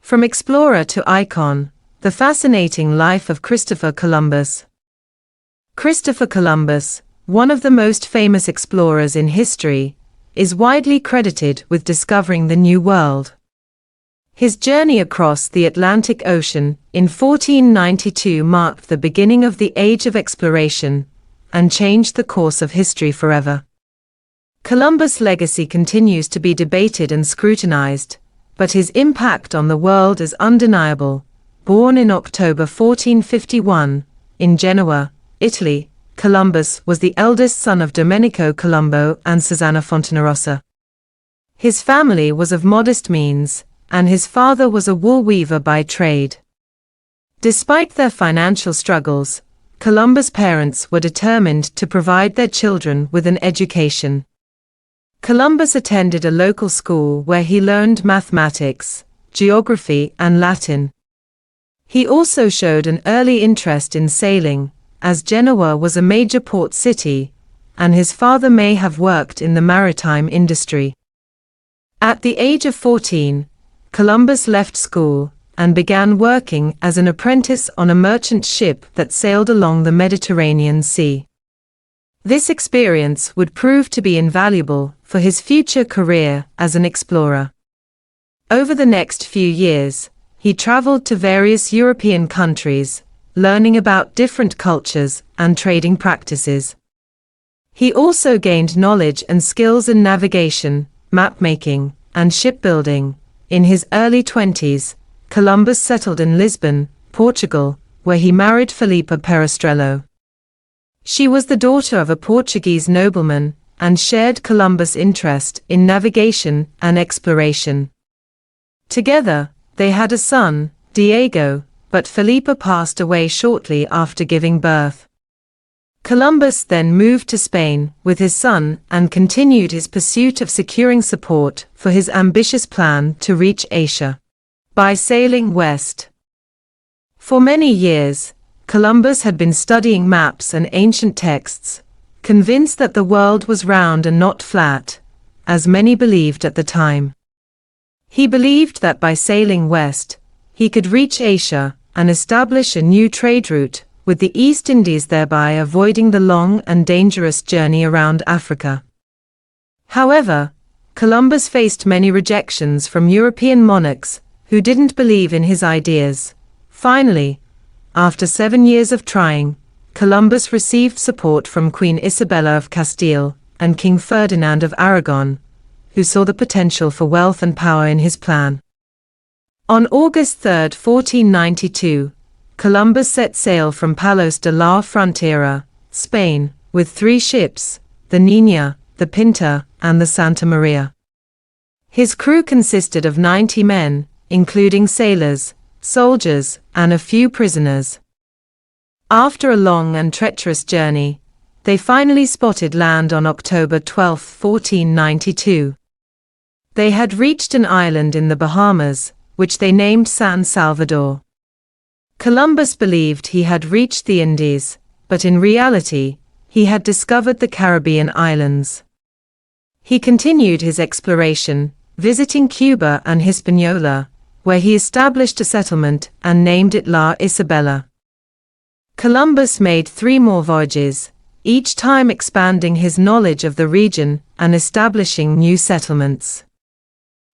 From explorer to icon, the fascinating life of Christopher Columbus. Christopher Columbus, one of the most famous explorers in history, is widely credited with discovering the New World. His journey across the Atlantic Ocean in 1492 marked the beginning of the Age of Exploration and changed the course of history forever. Columbus' legacy continues to be debated and scrutinized, but his impact on the world is undeniable. Born in October 1451, in Genoa, Italy, Columbus was the eldest son of Domenico Colombo and Susanna Fontanarossa. His family was of modest means, and his father was a woolweaver by trade. Despite their financial struggles, Columbus' parents were determined to provide their children with an education. Columbus attended a local school where he learned mathematics, geography, and Latin. He also showed an early interest in sailing, as Genoa was a major port city, and his father may have worked in the maritime industry. At the age of 14, Columbus left school and began working as an apprentice on a merchant ship that sailed along the Mediterranean Sea. This experience would prove to be invaluable for his future career as an explorer. Over the next few years, he traveled to various European countries, learning about different cultures and trading practices. He also gained knowledge and skills in navigation, mapmaking, and shipbuilding. In his early 20s, Columbus settled in Lisbon, Portugal, where he married Filipa Perestrello. She was the daughter of a Portuguese nobleman and shared Columbus' interest in navigation and exploration. Together, they had a son, Diego, but Filipa passed away shortly after giving birth. Columbus then moved to Spain with his son and continued his pursuit of securing support for his ambitious plan to reach Asia by sailing west. For many years, Columbus had been studying maps and ancient texts, convinced that the world was round and not flat, as many believed at the time. He believed that by sailing west, he could reach Asia and establish a new trade route with the East Indies, thereby avoiding the long and dangerous journey around Africa. However, Columbus faced many rejections from European monarchs who didn't believe in his ideas. Finally, after 7 years of trying, Columbus received support from Queen Isabella of Castile and King Ferdinand of Aragon, who saw the potential for wealth and power in his plan. On August 3, 1492, Columbus set sail from Palos de la Frontera, Spain, with 3 ships, the Niña, the Pinta, and the Santa Maria. His crew consisted of 90 men, including sailors, soldiers, and a few prisoners. After a long and treacherous journey, they finally spotted land on October 12, 1492. They had reached an island in the Bahamas, which they named San Salvador. Columbus believed he had reached the Indies, but in reality, he had discovered the Caribbean islands. He continued his exploration, visiting Cuba and Hispaniola, where he established a settlement and named it La Isabela. Columbus made 3 more voyages, each time expanding his knowledge of the region and establishing new settlements.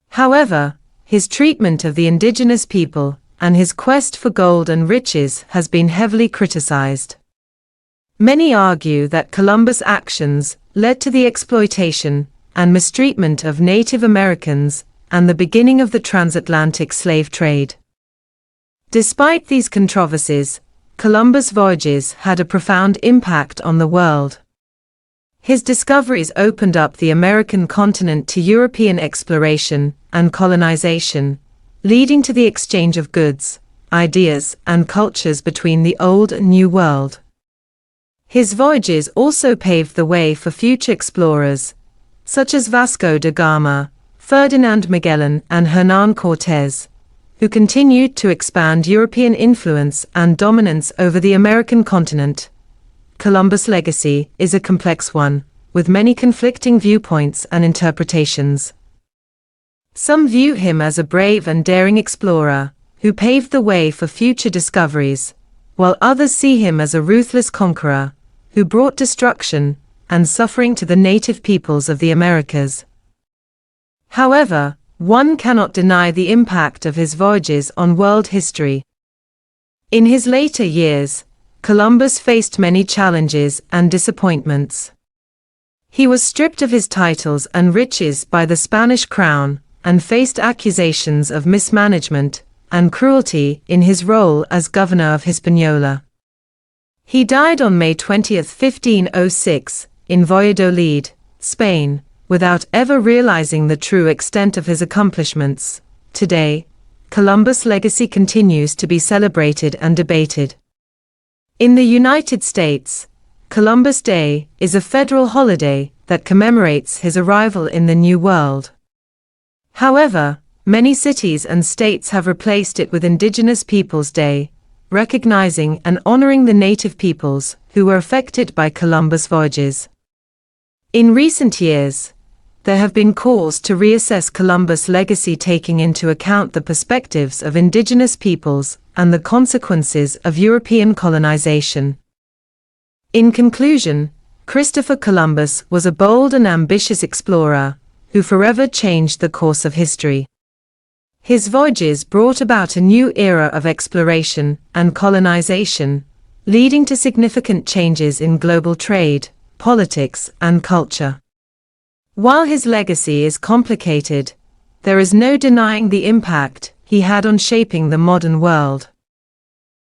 However, his treatment of the indigenous people and his quest for gold and riches has been heavily criticized. Many argue that Columbus' actions led to the exploitation and mistreatment of Native Americans and the beginning of the transatlantic slave trade. Despite these controversies, Columbus' voyages had a profound impact on the world. His discoveries opened up the American continent to European exploration and colonization, leading to the exchange of goods, ideas, and cultures between the Old and New World. His voyages also paved the way for future explorers, such as Vasco da Gama, Ferdinand Magellan, and Hernán Cortés, who continued to expand European influence and dominance over the American continent. Columbus' legacy is a complex one, with many conflicting viewpoints and interpretations. Some view him as a brave and daring explorer, who paved the way for future discoveries, while others see him as a ruthless conqueror, who brought destruction and suffering to the native peoples of the Americas. However, one cannot deny the impact of his voyages on world history. In his later years, Columbus faced many challenges and disappointments. He was stripped of his titles and riches by the Spanish crown, and faced accusations of mismanagement and cruelty in his role as governor of Hispaniola. He died on May 20, 1506, in Valladolid, Spain, without ever realizing the true extent of his accomplishments. Today, Columbus' legacy continues to be celebrated and debated. In the United States, Columbus Day is a federal holiday that commemorates his arrival in the New World. However, many cities and states have replaced it with Indigenous Peoples Day, recognizing and honoring the native peoples who were affected by Columbus' voyages. In recent years, there have been calls to reassess Columbus' legacy, taking into account the perspectives of indigenous peoples and the consequences of European colonization. In conclusion, Christopher Columbus was a bold and ambitious explorer who forever changed the course of history. His voyages brought about a new era of exploration and colonization, leading to significant changes in global trade, politics, and culture. While his legacy is complicated, there is no denying the impact he had on shaping the modern world.